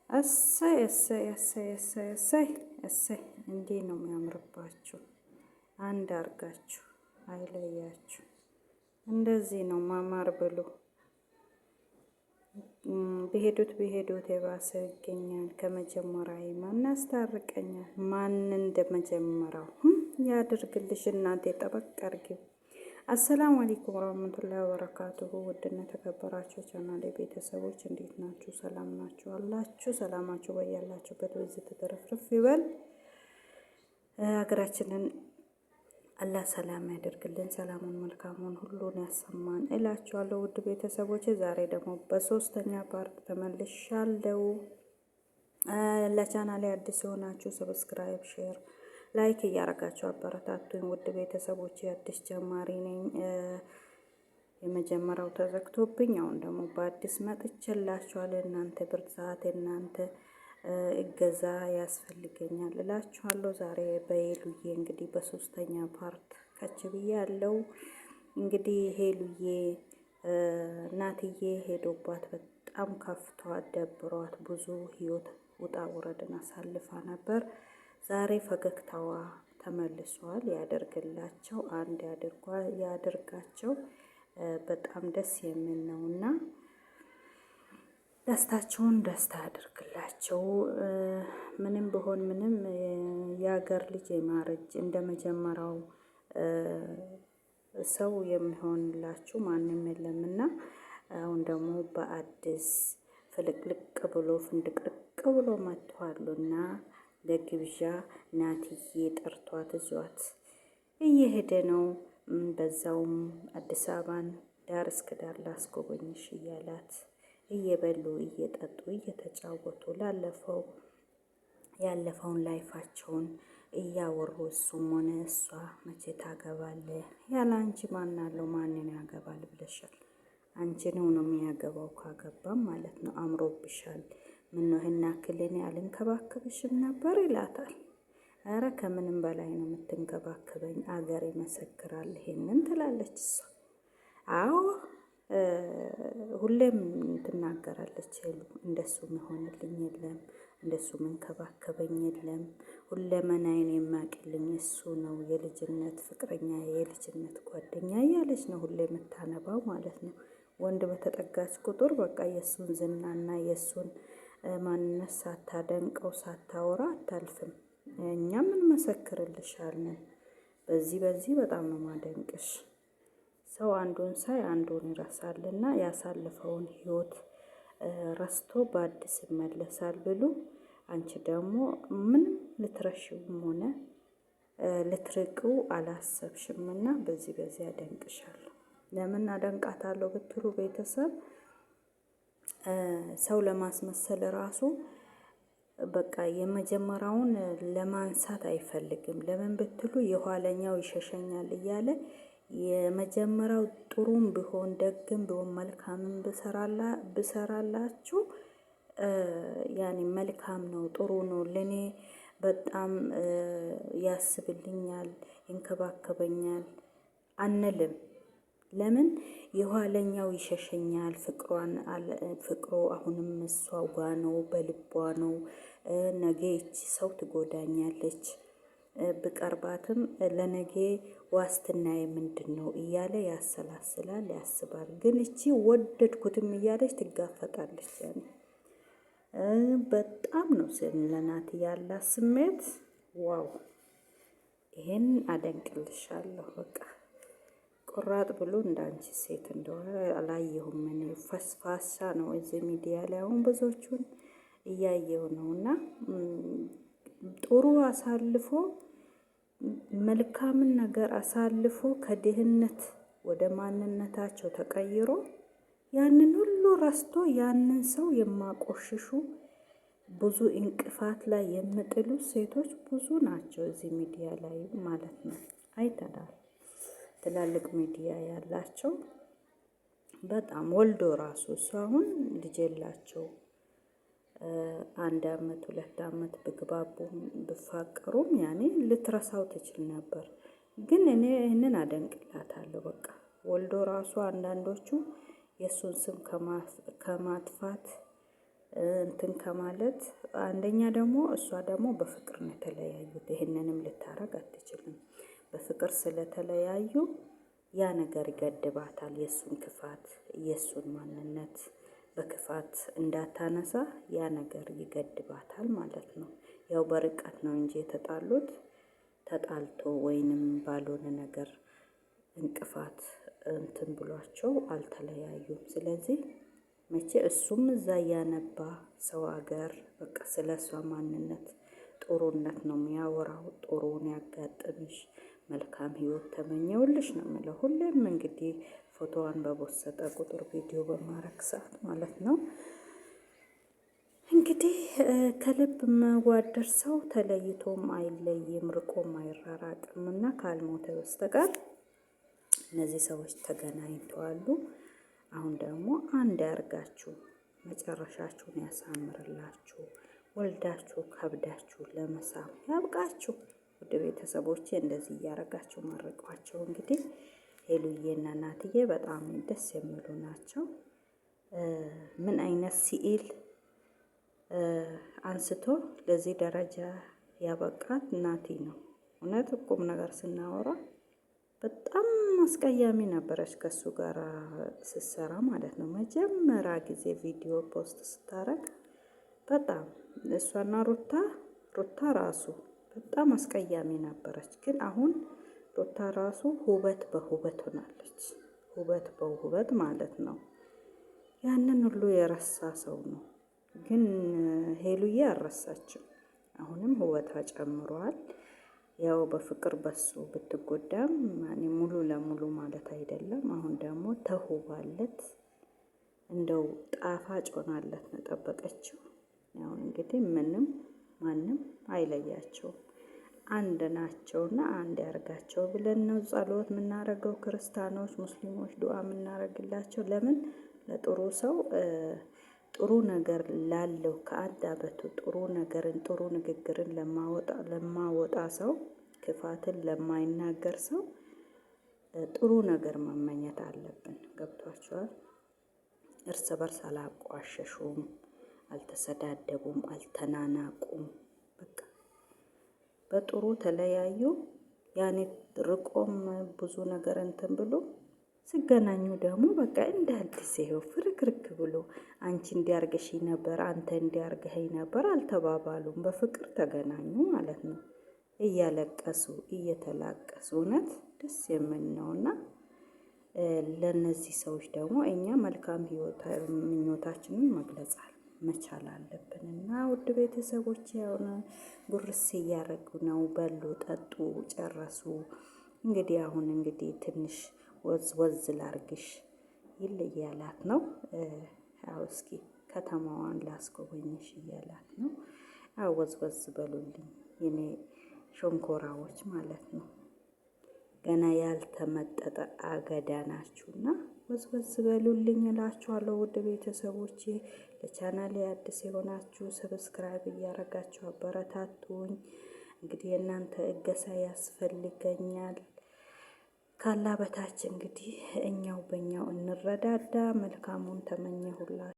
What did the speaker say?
እሰይ እሰይ እሰይ እሰይ እሰይ እሰይ! እንዲህ ነው የሚያምርባችሁ። አንድ አርጋችሁ አይለያችሁ። እንደዚህ ነው ማማር ብሎ በሄዱት የባሰ ይገኛል። ከመጀመሪያ ማን ያስታርቀኛል? ማን እንደመጀመሪያው ያድርግልሽ እናንተ ጠበቅ አርጊው። አሰላሙ አለይኩም ወራህመቱላሂ ወበረካቱሁ። ውድና ተከበራችሁ ቻናሌ ቤተሰቦች እንዴት ናችሁ? ሰላም ናችሁ አላችሁ? ሰላማችሁ በያላችሁበት በዚህ ተተረፍርፍ ይበል። ሀገራችንን አላህ ሰላም ያደርግልን፣ ሰላሙን መልካሙን ሁሉን ያሰማን እላችኋለሁ። ውድ ቤተሰቦች ዛሬ ደግሞ በሶስተኛ ፓርት ተመልሻለሁ። ለቻናሌ አዲስ የሆናችሁ ሰብስክራይብ፣ ሼር፣ ላይክ እያረጋችሁ አበረታቱኝ። ውድ ቤተሰቦች አዲስ ጀማሪ ነኝ። የመጀመሪያው ተዘግቶብኝ አሁን ደግሞ በአዲስ መጥቼላችኋለሁ። እናንተ ብርታት እናንተ እገዛ ያስፈልገኛል እላችኋለሁ። ዛሬ በሄሉዬ እንግዲህ በሶስተኛ ፓርት ከች ብያለሁ። እንግዲህ ሄሉዬ እናትዬ ሄዶባት በጣም ከፍቷት ደብሯት ብዙ ህይወት ውጣ ውረድን አሳልፋ ነበር። ዛሬ ፈገግታዋ ተመልሷል። ያደርግላቸው፣ አንድ ያደርጋቸው። በጣም ደስ የሚል ነውና ደስታቸውን ደስታ ያደርግላቸው። ምንም ቢሆን ምንም የሀገር ልጅ የማረጅ እንደ መጀመሪያው ሰው የሚሆንላችሁ ማንም የለምና አሁን ደግሞ በአዲስ ፍልቅልቅ ብሎ ፍንድቅልቅ ብሎ መጥቷልና ለግብዣ ናትዬ ጠርቷት እዟት እየሄደ ነው። በዛውም አዲስ አበባን ዳር እስከ ዳር ላስጎበኝሽ እያላት እየበሉ እየጠጡ እየተጫወቱ ያለፈውን ላይፋቸውን እያወሩ እሱም ሆነ እሷ መቼ ታገባለህ? ያለ አንቺ ማን አለው? ማንን ያገባል ብለሻል? አንቺን ነው የሚያገባው ካገባም ማለት ነው። አምሮብሻል። ምን ነው ይሄን ያክል እኔ አልንከባከብሽም ነበር ይላታል። ኧረ ከምንም በላይ ነው የምትንከባከበኝ፣ አገር ይመሰክራል ይሄንን ትላለች እሷ። አዎ ሁሌም ትናገራለች ሄሉ። እንደሱ መሆንልኝ የለም፣ እንደሱ መንከባከበኝ የለም፣ ሁለመናዬን የማቅልኝ እሱ ነው፣ የልጅነት ፍቅረኛ የልጅነት ጓደኛ እያለች ነው ሁሌ የምታነባው ማለት ነው። ወንድ በተጠጋች ቁጥር በቃ የእሱን ዝናና የእሱን ማንነት ሳታደንቀው ሳታወራ አታልፍም። እኛም እንመሰክርልሻለን። በዚህ በጣም ነው ማደንቅሽ። ሰው አንዱን ሳይ አንዱን ይረሳልና ያሳለፈውን ህይወት ረስቶ በአዲስ ይመለሳል ብሉ። አንቺ ደግሞ ምንም ልትረሺውም ሆነ ልትርቂው አላሰብሽምና በዚህ አደንቅሻለሁ። ለምን አደንቃታለሁ ብትሉ ቤተሰብ ሰው ለማስመሰል ራሱ በቃ የመጀመሪያውን ለማንሳት አይፈልግም። ለምን ብትሉ የኋለኛው ይሸሸኛል እያለ የመጀመሪያው ጥሩም ቢሆን ደግም ቢሆን መልካምም ብሰራላችሁ ያኔ መልካም ነው፣ ጥሩ ነው፣ ለኔ በጣም ያስብልኛል፣ ይንከባከበኛል አንልም። ለምን የኋለኛው ይሸሸኛል። ፍቅሩ አሁንም እሷ ጋ ነው፣ በልቧ ነው። ነገ ይቺ ሰው ትጎዳኛለች፣ ብቀርባትም ለነገ ዋስትናዬ ምንድን ነው እያለ ያሰላስላል፣ ያስባል። ግን እቺ ወደድኩትም እያለች ትጋፈጣለች። ያኔ በጣም ነው ለናት ያላት ስሜት። ዋው! ይሄን አደንቅልሻለሁ። በቃ ቁራጥ ብሎ እንዳንቺ ሴት እንደሆነ አላየሁም። እኔ ፈስፋሳ ነው እዚህ ሚዲያ ላይ አሁን ብዙዎቹን እያየው ነውና ጥሩ አሳልፎ መልካምን ነገር አሳልፎ ከድህነት ወደ ማንነታቸው ተቀይሮ ያንን ሁሉ ረስቶ ያንን ሰው የማቆሽሹ ብዙ እንቅፋት ላይ የሚጥሉ ሴቶች ብዙ ናቸው እዚህ ሚዲያ ላይ ማለት ነው። አይተናል። ትላልቅ ሚዲያ ያላቸው በጣም ወልዶ ራሱ እሱ አሁን ልጅ የላቸው 1 አመት 2 አመት ብግባቡም ብፋቀሩም ያኔ ልትረሳው ትችል ነበር። ግን እኔ ይህንን አደንቅላታለሁ። በቃ ወልዶ ራሱ አንዳንዶቹ የእሱን ስም ከማጥፋት እንትን ከማለት አንደኛ ደግሞ እሷ ደግሞ በፍቅር ነው የተለያዩት። ይህንንም ልታረግ አትችልም። በፍቅር ስለተለያዩ ያ ነገር ይገድባታል። የእሱን ክፋት የእሱን ማንነት በክፋት እንዳታነሳ ያ ነገር ይገድባታል ማለት ነው። ያው በርቀት ነው እንጂ የተጣሉት ተጣልቶ ወይንም ባልሆነ ነገር እንቅፋት እንትን ብሏቸው አልተለያዩም። ስለዚህ መቼ እሱም እዛ እያነባ ሰው ሀገር በቃ ስለ እሷ ማንነት ጥሩነት ነው የሚያወራው። ጥሩን ያጋጥምሽ፣ መልካም ህይወት ተመኘውልሽ ነው የምለው። ሁሌም እንግዲህ ፎቶዋን በቦሰጠ ቁጥር ቪዲዮ በማረግ ሰዓት ማለት ነው። እንግዲህ ከልብ መዋደር ሰው ተለይቶም አይለይም ርቆም አይራራቅም እና ካልሞተ በስተቀር እነዚህ ሰዎች ተገናኝተዋሉ። አሁን ደግሞ አንድ ያርጋችሁ፣ መጨረሻችሁን ያሳምርላችሁ፣ ወልዳችሁ ከብዳችሁ ለመሳም ያብቃችሁ። ውድ ቤተሰቦቼ እንደዚህ እያረጋችሁ መርቋቸው። እንግዲህ ሄሉዬና ናትዬ በጣም ደስ የሚሉ ናቸው። ምን አይነት ሲኢል አንስቶ ለዚህ ደረጃ ያበቃት ናቲ ነው። እውነት ቁም ነገር ስናወራ በጣም አስቀያሚ ነበረች ከሱ ጋር ስትሰራ ማለት ነው። መጀመሪያ ጊዜ ቪዲዮ ፖስት ስታረግ በጣም እሷና ሩታ ራሱ በጣም አስቀያሚ ነበረች። ግን አሁን ሩታ ራሱ ውበት በውበት ሆናለች። ውበት በውበት ማለት ነው። ያንን ሁሉ የረሳ ሰው ነው። ግን ሄሉዬ አልረሳችም። አሁንም ውበቷ ጨምሯል። ያው በፍቅር በሱ ብትጎዳም እኔ ሙሉ ለሙሉ ማለት አይደለም። አሁን ደግሞ ተውባለት እንደው ጣፋጭ ሆናለት ነው ጠበቀችው። አሁን እንግዲህ ምንም ማንም አይለያቸውም። አንድ ናቸውና አንድ ያርጋቸው ብለን ነው ጸሎት የምናደርገው። ክርስቲያኖች፣ ሙስሊሞች ዱዓ የምናደርግላቸው ለምን ለጥሩ ሰው ጥሩ ነገር ላለው ከአንደበቱ ጥሩ ነገርን ጥሩ ንግግርን ለማወጣ ሰው ክፋትን ለማይናገር ሰው ጥሩ ነገር መመኘት አለብን። ገብቷቸዋል። እርስ በርስ አላቋሸሹም፣ አልተሰዳደቡም፣ አልተናናቁም። በቃ በጥሩ ተለያዩ። ያኔ ርቆም ብዙ ነገር እንትን ብሎ ሲገናኙ ደግሞ በቃ እንደ አዲስ ይኸው ፍርክርክ ብሎ አንቺ እንዲያርገሽ ነበር፣ አንተ እንዲያርገኸኝ ነበር አልተባባሉም። በፍቅር ተገናኙ ማለት ነው። እያለቀሱ እየተላቀሱ እውነት ደስ የሚል ነውና ለነዚህ ሰዎች ደግሞ እኛ መልካም ህይወት ምኞታችንን መግለጽ መቻል አለብን። እና ውድ ቤተሰቦች ያውን ጉርስ እያረጉ ነው። በሉ፣ ጠጡ፣ ጨረሱ። እንግዲህ አሁን እንግዲህ ትንሽ ወዝ ላርግሽ ይል እያላት ነው። ያው እስኪ ከተማዋን ላስጎበኝሽ እያላት ነው። ያው ወዝ በሉልኝ የኔ ሸንኮራዎች ማለት ነው። ገና ያልተመጠጠ አገዳ ናችሁና ወዝ በሉልኝ እላችኋለሁ። ውድ ቤተሰቦቼ ለቻናሌ አዲስ የሆናችሁ ሰብስክራይብ እያረጋችሁ አበረታቱኝ። እንግዲህ የእናንተ እገዛ ያስፈልገኛል። ካላ በታች እንግዲህ እኛው በእኛው እንረዳዳ። መልካሙን ተመኘሁላችሁ።